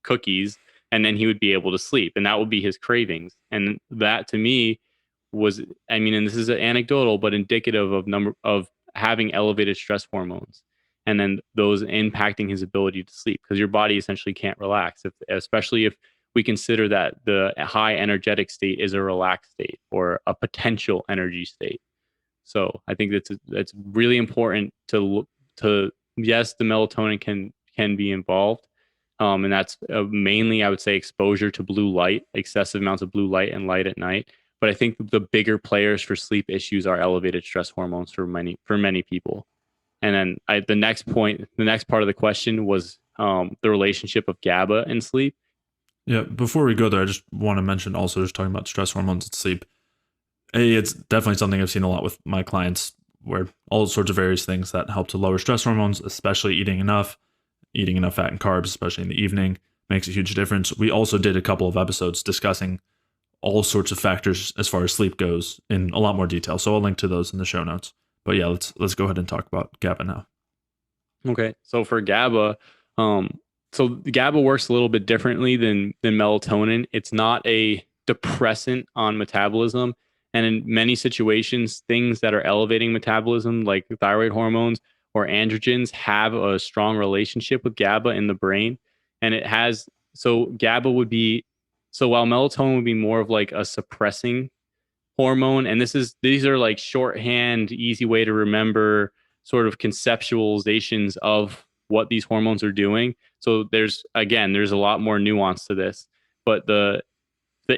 cookies, and then he would be able to sleep, and that would be his cravings. And that to me was, I mean, and this is anecdotal but indicative of number of having elevated stress hormones, and then those impacting his ability to sleep because your body essentially can't relax, especially if we consider that the high energetic state is a relaxed state or a potential energy state. So I think that's really important to look to. Yes, the melatonin can be involved, and that's mainly I would say exposure to blue light, excessive amounts of blue light and light at night. But I think the bigger players for sleep issues are elevated stress hormones for many people. And then the next part of the question was the relationship of GABA and sleep. Yeah, before we go there, I just want to mention also just talking about stress hormones and sleep. It's definitely something I've seen a lot with my clients where all sorts of various things that help to lower stress hormones, especially eating enough fat and carbs, especially in the evening, makes a huge difference. We also did a couple of episodes discussing all sorts of factors as far as sleep goes in a lot more detail. So I'll link to those in the show notes. But yeah, let's go ahead and talk about GABA now. Okay. So for GABA, so GABA works a little bit differently than melatonin. It's not a depressant on metabolism. And in many situations, things that are elevating metabolism, like thyroid hormones or androgens, have a strong relationship with GABA in the brain. And it has, so GABA would be, so while melatonin would be more of like a suppressing hormone, and these are like shorthand easy way to remember sort of conceptualizations of what these hormones are doing. So there's a lot more nuance to this, but the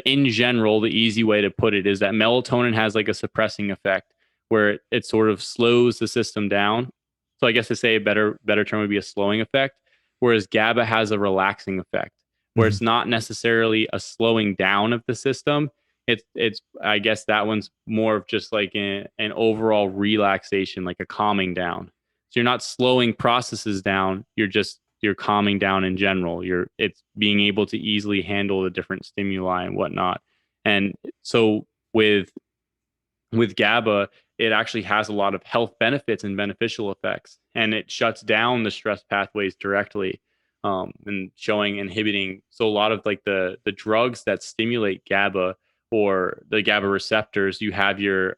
in general, the easy way to put it is that melatonin has like a suppressing effect where it sort of slows the system down. So I guess to say a better term would be a slowing effect, whereas GABA has a relaxing effect where Mm-hmm. it's not necessarily a slowing down of the system. It's I guess that one's more of just like an overall relaxation, like a calming down. So you're not slowing processes down, you're calming down in general. It's being able to easily handle the different stimuli and whatnot. And so with GABA, it actually has a lot of health benefits and beneficial effects, and it shuts down the stress pathways directly, and showing inhibiting. So a lot of like the drugs that stimulate GABA or the GABA receptors, you have your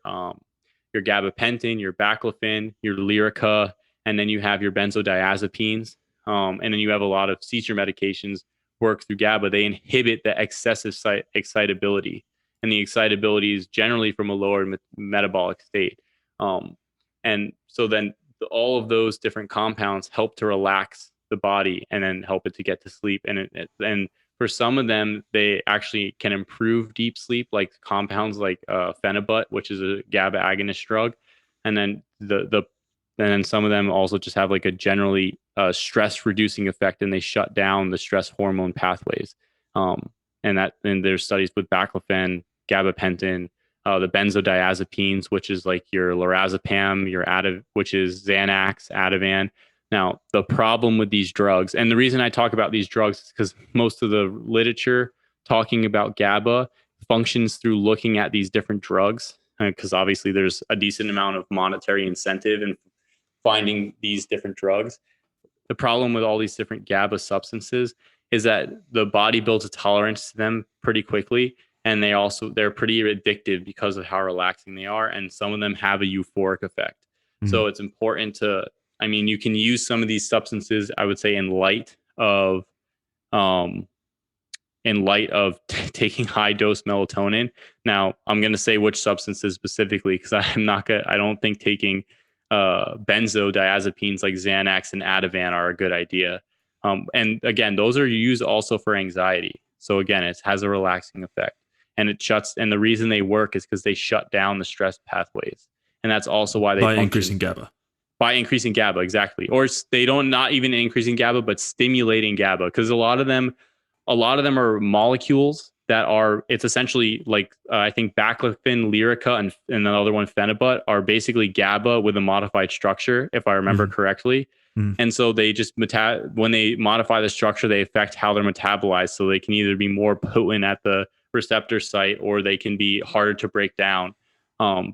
gabapentin, your baclofen, your Lyrica, and then you have your benzodiazepines, and then you have a lot of seizure medications work through GABA. They inhibit the excessive excitability, and the excitability is generally from a lower metabolic state. And so then all of those different compounds help to relax the body and then help it to get to sleep. And for some of them, they actually can improve deep sleep, like compounds like phenibut, which is a GABA agonist drug. And then and then some of them also just have like a generally stress reducing effect, and they shut down the stress hormone pathways. Um, and there's studies with baclofen, gabapentin, the benzodiazepines, which is like your lorazepam, which is Xanax, Ativan. Now, the problem with these drugs, and the reason I talk about these drugs is because most of the literature talking about GABA functions through looking at these different drugs, because obviously there's a decent amount of monetary incentive in finding these different drugs. The problem with all these different GABA substances is that the body builds a tolerance to them pretty quickly, and they're pretty addictive because of how relaxing they are, and some of them have a euphoric effect. So it's important to, I mean, you can use some of these substances, I would say, um taking high dose melatonin. Now, I'm going to say which substances specifically, because I don't think taking benzodiazepines like Xanax and Ativan are a good idea. And again, those are used also for anxiety. So again, it has a relaxing effect, and and the reason they work is because they shut down the stress pathways. And that's also why they by function increasing GABA. by increasing GABA, exactly. Or they don't, not even increasing GABA, but stimulating GABA, because a lot of them are molecules that are, it's essentially like I think baclofen, Lyrica, and the other one phenibut are basically GABA with a modified structure, if I remember correctly. And so they just when they modify the structure, they affect how they're metabolized. So they can either be more potent at the receptor site, or they can be harder to break down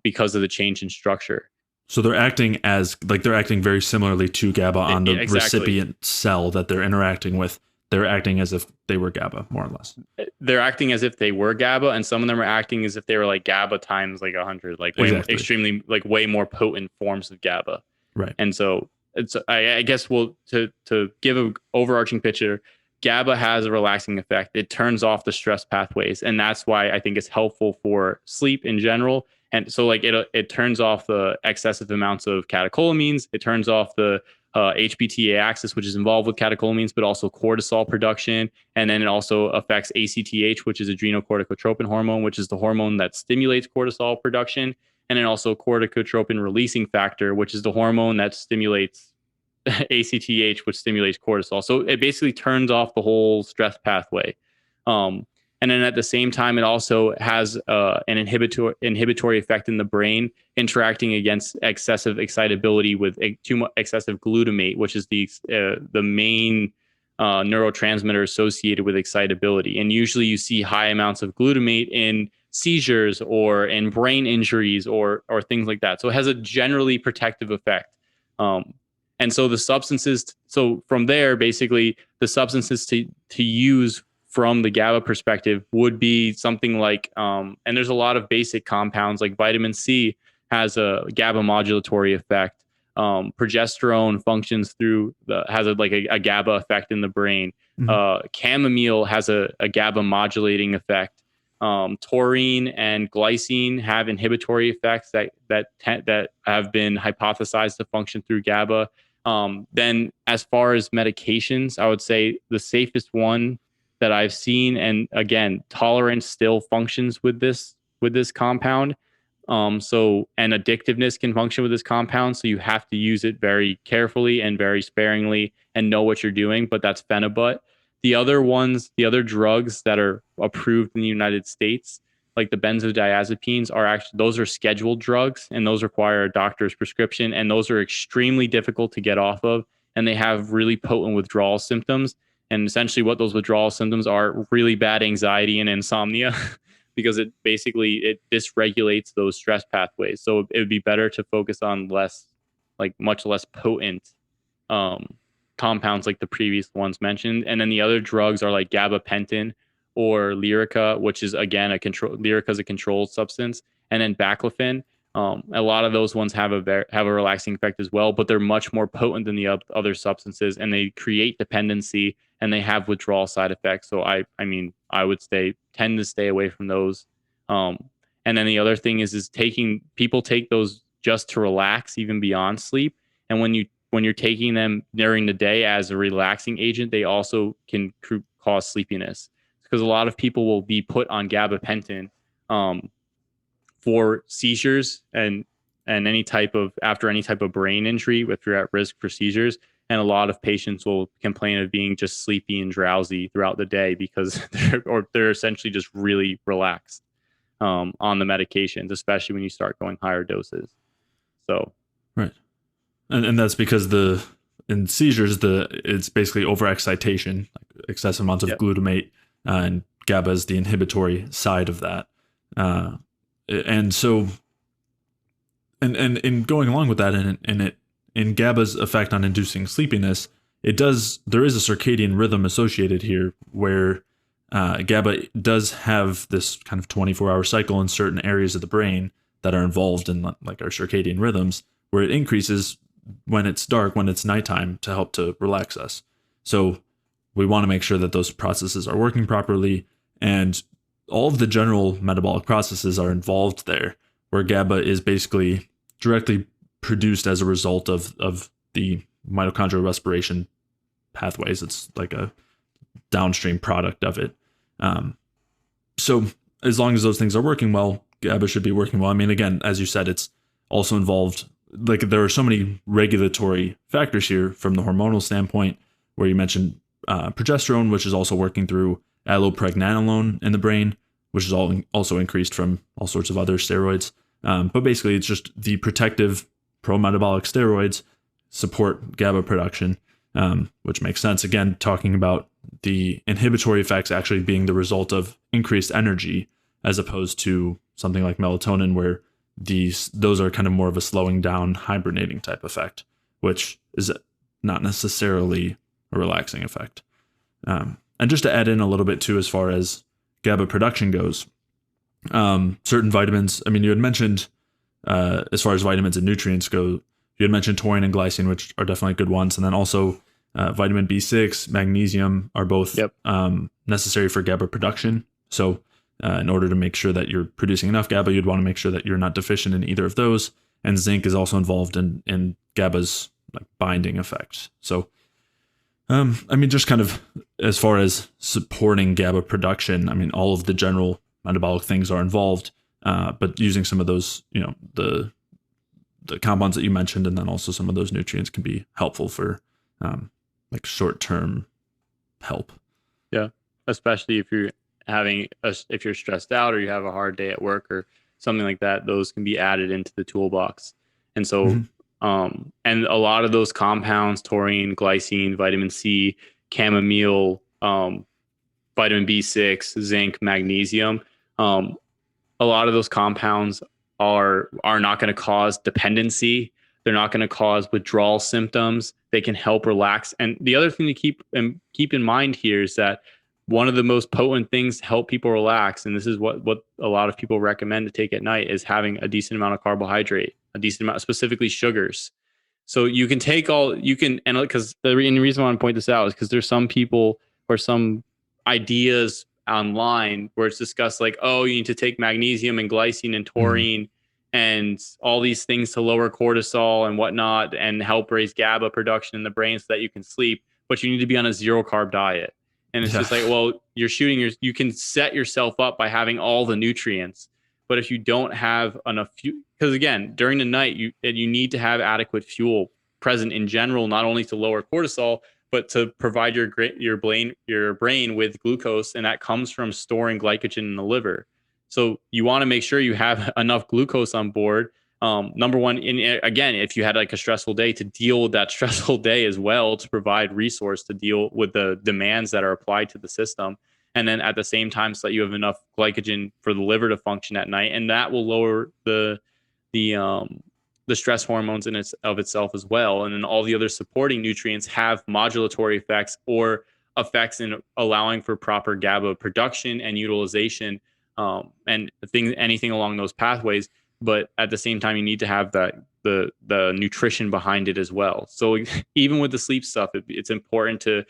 because of the change in structure. So they're acting very similarly to GABA on the Exactly. recipient cell that they're interacting with. They're acting as if they were GABA, more or less. They're acting as if they were GABA, and some of them are acting as if they were like GABA times like 100, like extremely, like way more potent forms of GABA. Right. And so I guess to give an overarching picture, GABA has a relaxing effect. It turns off the stress pathways, and that's why I think it's helpful for sleep in general. And so like it turns off the excessive amounts of catecholamines. It turns off the HPTA axis, which is involved with catecholamines, but also cortisol production. And then it also affects ACTH, which is adrenocorticotropin hormone, which is the hormone that stimulates cortisol production. And then also corticotropin releasing factor, which is the hormone that stimulates ACTH, which stimulates cortisol. So it basically turns off the whole stress pathway. And then at the same time, it also has an inhibitory effect in the brain, interacting against excessive excitability with too much excessive glutamate, which is the main neurotransmitter associated with excitability. And usually you see high amounts of glutamate in seizures or in brain injuries or things like that. So it has a generally protective effect. And so so from there, basically the substances to use from the GABA perspective would be something like, and there's a lot of basic compounds like vitamin C has a GABA modulatory effect. Progesterone functions has a GABA effect in the brain. Chamomile has a GABA modulating effect. Taurine and glycine have inhibitory effects that have been hypothesized to function through GABA. Then as far as medications, I would say the safest one that I've seen, and again, tolerance still functions with this compound. And addictiveness can function with this compound. So you have to use it very carefully and very sparingly and know what you're doing. But that's phenibut. The other drugs that are approved in the United States, like the benzodiazepines, those are scheduled drugs, and those require a doctor's prescription, and those are extremely difficult to get off of, and they have really potent withdrawal symptoms. And essentially what those withdrawal symptoms are really bad anxiety and insomnia because it dysregulates those stress pathways. So it would be better to focus on much less potent compounds like the previous ones mentioned. And then the other drugs are like gabapentin or Lyrica, which is again Lyrica is a controlled substance, and then baclofen. A lot of those ones have a relaxing effect as well, but they're much more potent than the other substances, and they create dependency and they have withdrawal side effects. So I would tend to stay away from those. And then the other thing is people take those just to relax, even beyond sleep. And when you're taking them during the day as a relaxing agent, they also can cause sleepiness, because a lot of people will be put on gabapentin for seizures and any type of after any type of brain injury if you're at risk for seizures. And a lot of patients will complain of being just sleepy and drowsy throughout the day because they're essentially just really relaxed on the medications, especially when you start going higher doses. So Right. And that's because in seizures, it's basically overexcitation, like excessive amounts of yep. glutamate, and GABA is the inhibitory side of that. And so, and in going along with that, in GABA's effect on inducing sleepiness, there is a circadian rhythm associated here where GABA does have this kind of 24-hour cycle in certain areas of the brain that are involved in like our circadian rhythms, where it increases when it's dark, when it's nighttime, to help to relax us. So we want to make sure that those processes are working properly, and all of the general metabolic processes are involved there, where GABA is basically directly produced as a result of the mitochondrial respiration pathways. It's like a downstream product of it. So as long as those things are working well, GABA should be working well. I mean, again, as you said, it's also involved, like there are so many regulatory factors here from the hormonal standpoint, where you mentioned progesterone, which is also working through allopregnanolone in the brain, which is also increased from all sorts of other steroids. But basically, it's just the protective pro-metabolic steroids support GABA production, which makes sense. Again, talking about the inhibitory effects actually being the result of increased energy, as opposed to something like melatonin, where those are kind of more of a slowing down, hibernating type effect, which is not necessarily a relaxing effect. And just to add in a little bit too, as far as GABA production goes, certain vitamins, I mean, you had mentioned, as far as vitamins and nutrients go, you had mentioned taurine and glycine, which are definitely good ones. And then also vitamin B6, magnesium are both necessary for GABA production. So in order to make sure that you're producing enough GABA, you'd want to make sure that you're not deficient in either of those. And zinc is also involved in GABA's like binding effects. So, I mean, just kind of as far as supporting GABA production, I mean, all of the general metabolic things are involved, but using some of those, the compounds that you mentioned, and then also some of those nutrients can be helpful for like short-term help. Yeah, especially if you're if you're stressed out or you have a hard day at work or something like that, those can be added into the toolbox. And so, and a lot of those compounds, taurine, glycine, vitamin C, chamomile, vitamin B6, zinc, magnesium, a lot of those compounds are not going to cause dependency. They're not going to cause withdrawal symptoms. They can help relax. And the other thing to keep in mind here is that one of the most potent things to help people relax, and this is what a lot of people recommend to take at night, is having a decent amount of carbohydrate, a decent amount, specifically sugars. So you can take and because the reason I want to point this out is because there's some people or some ideas online where it's discussed like, oh, you need to take magnesium and glycine and taurine and all these things to lower cortisol and whatnot and help raise GABA production in the brain so that you can sleep, but you need to be on a zero carb diet. And it's just like, well, you can set yourself up by having all the nutrients, but if you don't have enough fuel, because again, during the night, you need to have adequate fuel present in general, not only to lower cortisol, but to provide your brain with glucose, and that comes from storing glycogen in the liver. So you want to make sure you have enough glucose on board. Number one, again, if you had like a stressful day, to deal with that stressful day as well, to provide resource to deal with the demands that are applied to the system. And then at the same time, so that you have enough glycogen for the liver to function at night. And that will lower the stress hormones of itself as well. And then all the other supporting nutrients have modulatory effects or effects in allowing for proper GABA production and utilization, and anything along those pathways. But at the same time, you need to have the nutrition behind it as well. So even with the sleep stuff, it's important to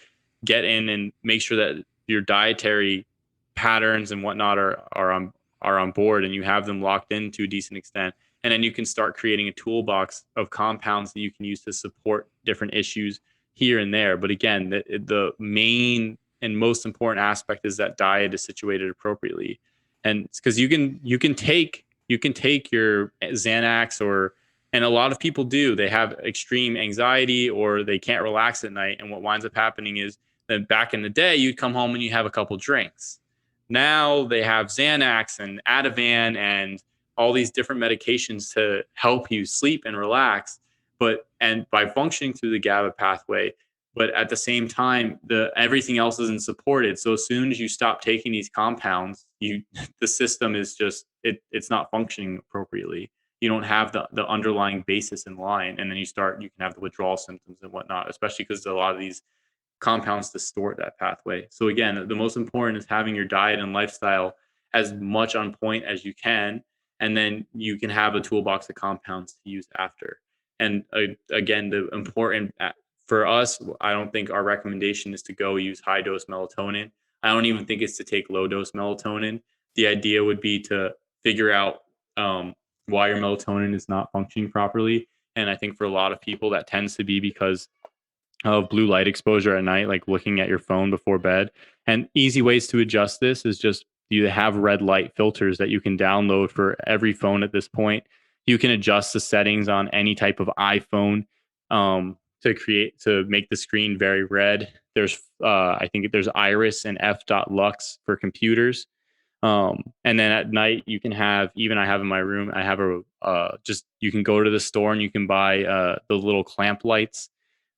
get in and make sure that your dietary patterns and whatnot are on board, and you have them locked in to a decent extent. And then you can start creating a toolbox of compounds that you can use to support different issues here and there. But again, the main and most important aspect is that diet is situated appropriately. And because you can take your Xanax, or and a lot of people do, they have extreme anxiety or they can't relax at night. And what winds up happening is that back in the day, you'd come home and you have a couple drinks. Now they have Xanax and Ativan and all these different medications to help you sleep and relax, and by functioning through the GABA pathway, but at the same time, everything else isn't supported. So as soon as you stop taking these compounds, the system is just it's not functioning appropriately. You don't have the underlying basis in line, and then you can have the withdrawal symptoms and whatnot, especially because a lot of these compounds distort that pathway. So again, the most important is having your diet and lifestyle as much on point as you can, and then you can have a toolbox of compounds to use after. And again, the important for us, I don't think our recommendation is to go use high dose melatonin. I don't even think it's to take low dose melatonin. The idea would be to figure out why your melatonin is not functioning properly. And I think for a lot of people, that tends to be because of blue light exposure at night, like looking at your phone before bed. And easy ways to adjust this is just you have red light filters that you can download for every phone at this point. You can adjust the settings on any type of iPhone to make the screen very red. There's I think there's Iris and f.lux for computers. And then at night you can have, even I have in my room, I have you can go to the store and you can buy the little clamp lights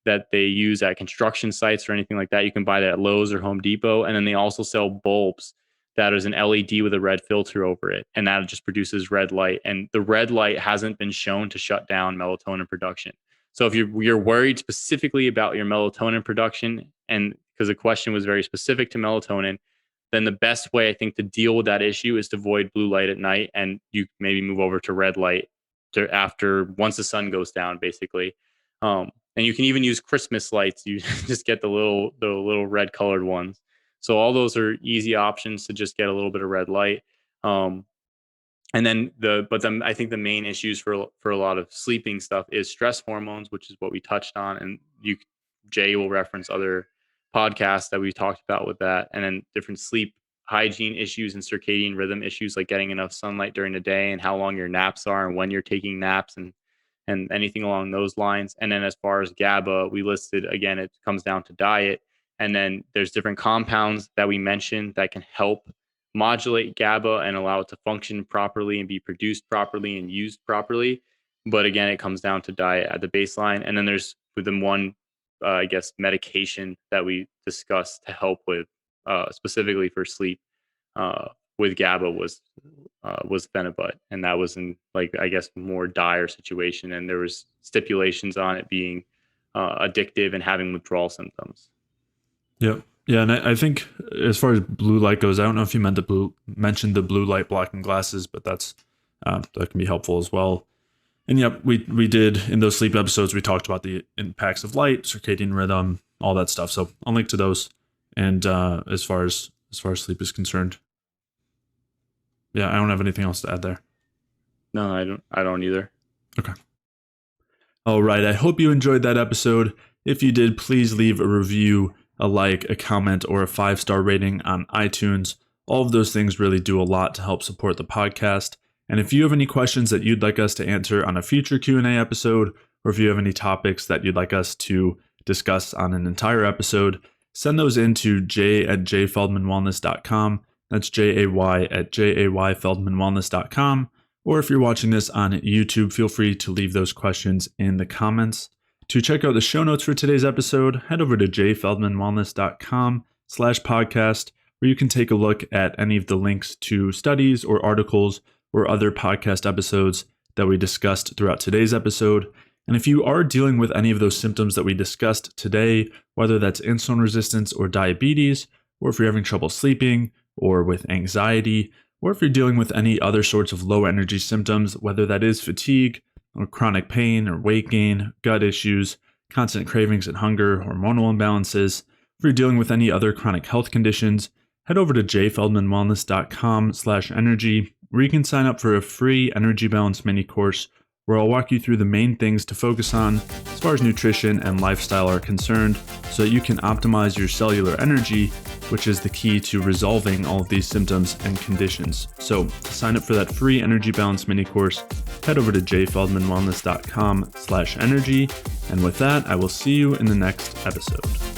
that they use at construction sites or anything like that. You can buy that at Lowe's or Home Depot. And then they also sell bulbs that is an LED with a red filter over it. And that just produces red light. And the red light hasn't been shown to shut down melatonin production. So if you're worried specifically about your melatonin production, and because the question was very specific to melatonin, then the best way I think to deal with that issue is to avoid blue light at night, and you maybe move over to red light once the sun goes down, basically. And you can even use Christmas lights. You just get the little red colored ones. So all those are easy options to just get a little bit of red light. And then I think the main issues for a lot of sleeping stuff is stress hormones, which is what we touched on. And Jay will reference other podcasts that we talked about with that. And then different sleep hygiene issues and circadian rhythm issues, like getting enough sunlight during the day and how long your naps are and when you're taking naps and anything along those lines. And then as far as GABA, we listed, again, it comes down to diet. And then there's different compounds that we mentioned that can help modulate GABA and allow it to function properly and be produced properly and used properly. But again, it comes down to diet at the baseline. And then there's within one, medication that we discussed to help with specifically for sleep with GABA was Phenibut, and that was in more dire situation, and there was stipulations on it being addictive and having withdrawal symptoms. Yep. Yeah, and I think as far as blue light goes, I don't know if you mentioned the blue light blocking glasses, but that can be helpful as well. And yep, we did in those sleep episodes, we talked about the impacts of light, circadian rhythm, all that stuff. So I'll link to those. And as far as sleep is concerned, yeah, I don't have anything else to add there. No, I don't either. Okay. All right. I hope you enjoyed that episode. If you did, please leave a review, a like, a comment, or a 5-star rating on iTunes. All of those things really do a lot to help support the podcast. And if you have any questions that you'd like us to answer on a future Q&A episode, or if you have any topics that you'd like us to discuss on an entire episode, send those in to jay@jayfeldmanwellness.com. That's jay@jayfeldmanwellness.com. Or if you're watching this on YouTube, feel free to leave those questions in the comments. To check out the show notes for today's episode, head over to jayfeldmanwellness.com/podcast, where you can take a look at any of the links to studies or articles or other podcast episodes that we discussed throughout today's episode. And if you are dealing with any of those symptoms that we discussed today, whether that's insulin resistance or diabetes, or if you're having trouble sleeping or with anxiety, or if you're dealing with any other sorts of low energy symptoms, whether that is fatigue or chronic pain or weight gain, gut issues, constant cravings and hunger, hormonal imbalances, if you're dealing with any other chronic health conditions, head over to jayfeldmanwellness.com/energy. where you can sign up for a free energy balance mini course where I'll walk you through the main things to focus on as far as nutrition and lifestyle are concerned so that you can optimize your cellular energy, which is the key to resolving all of these symptoms and conditions. So to sign up for that free energy balance mini course, head over to jfeldmanwellness.com/energy. And with that, I will see you in the next episode.